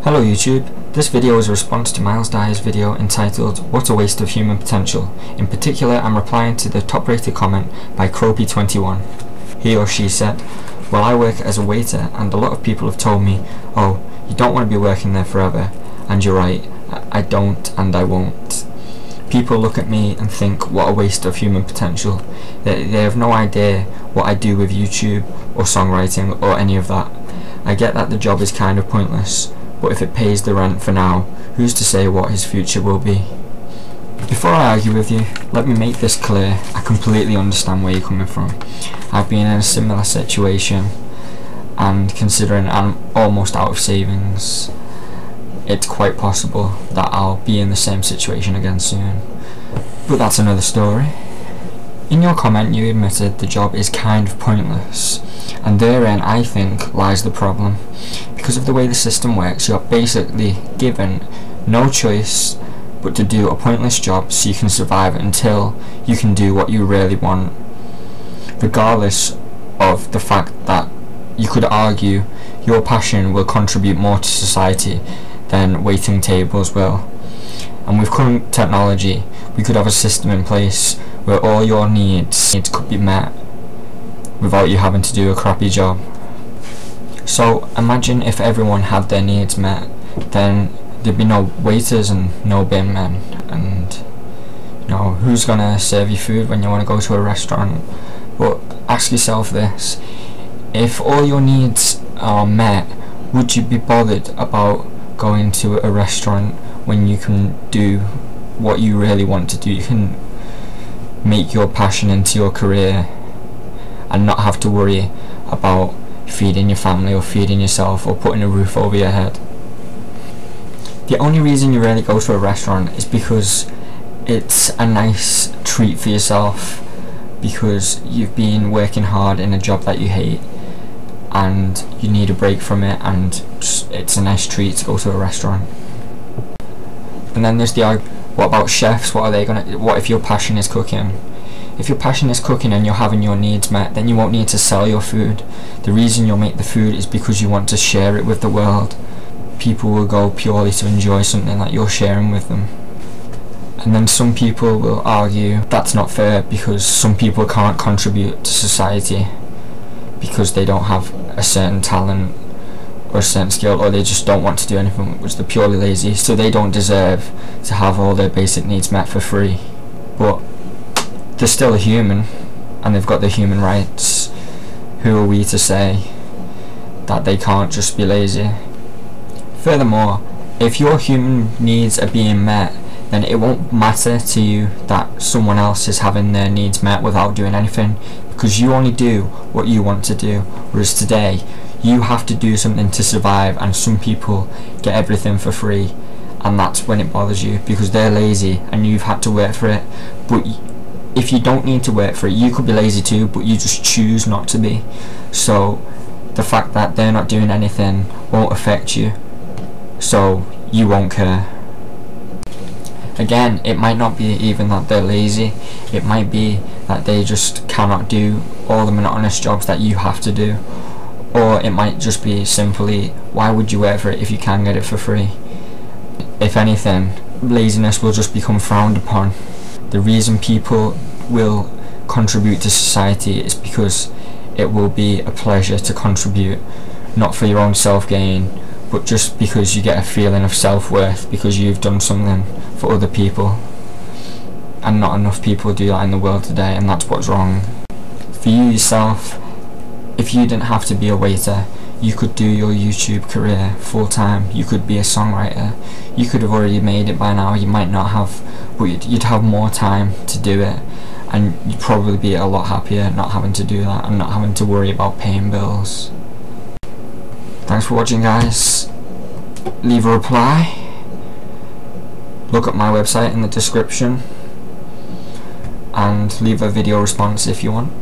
Hello YouTube, this video is a response to Myles' video entitled "What a Waste of Human Potential." In particular, I'm replying to the top rated comment by Cropey21. He or she said, "Well, I work as a waiter and a lot of people have told me, oh, you don't want to be working there forever. And you're right, I don't and I won't. People look at me and think, what a waste of human potential. They have no idea what I do with YouTube or songwriting or any of that. I get that the job is kind of pointless, but if it pays the rent for now, who's to say what his future will be?" Before I argue with you, let me make this clear. I completely understand where you're coming from. I've been in a similar situation, and considering I'm almost out of savings, it's quite possible that I'll be in the same situation again soon. But that's another story. In your comment, you admitted the job is kind of pointless, and therein I think lies the problem. Because of the way the system works, you're basically given no choice but to do a pointless job so you can survive until you can do what you really want, regardless of the fact that you could argue your passion will contribute more to society than waiting tables will. And with current technology, we could have a system in place where all your needs could be met without you having to do a crappy job. So imagine if everyone had their needs met, then there'd be no waiters and no binmen, and you know, who's gonna serve you food when you want to go to a restaurant? But ask yourself this: if all your needs are met, would you be bothered about going to a restaurant when you can do what you really want to do? You can make your passion into your career and not have to worry about feeding your family or feeding yourself or putting a roof over your head. The only reason you really go to a restaurant is because it's a nice treat for yourself, because you've been working hard in a job that you hate and you need a break from it, and it's a nice treat to go to a restaurant. And then there's the argument, what about chefs? What if your passion is cooking? If your passion is cooking and you're having your needs met, then you won't need to sell your food. The reason you'll make the food is because you want to share it with the world. People will go purely to enjoy something that you're sharing with them. And then some people will argue that's not fair because some people can't contribute to society because they don't have a certain talent or a certain skill, or they just don't want to do anything, which they're purely lazy, so they don't deserve to have all their basic needs met for free. But they're still a human and they've got their human rights. Who are we to say that they can't just be lazy? Furthermore, if your human needs are being met, then it won't matter to you that someone else is having their needs met without doing anything, because you only do what you want to do. Whereas today, you have to do something to survive, and some people get everything for free, and that's when it bothers you, because they're lazy and you've had to work for it. But if you don't need to work for it, you could be lazy too, but you just choose not to be. So the fact that they're not doing anything won't affect you, so you won't care. Again, it might not be even that they're lazy, it might be that they just cannot do all the monotonous jobs that you have to do. Or it might just be simply, why would you work for it if you can get it for free? If anything, laziness will just become frowned upon. The reason people will contribute to society is because it will be a pleasure to contribute, not for your own self-gain, but just because you get a feeling of self-worth because you've done something for other people. And not enough people do that in the world today, and that's what's wrong. For you yourself, if you didn't have to be a waiter, you could do your YouTube career full time. You could be a songwriter. You could have already made it by now. You might not have, but you'd have more time to do it, and you'd probably be a lot happier not having to do that and not having to worry about paying bills. Thanks for watching, guys. Leave a reply. Look at my website in the description and leave a video response if you want.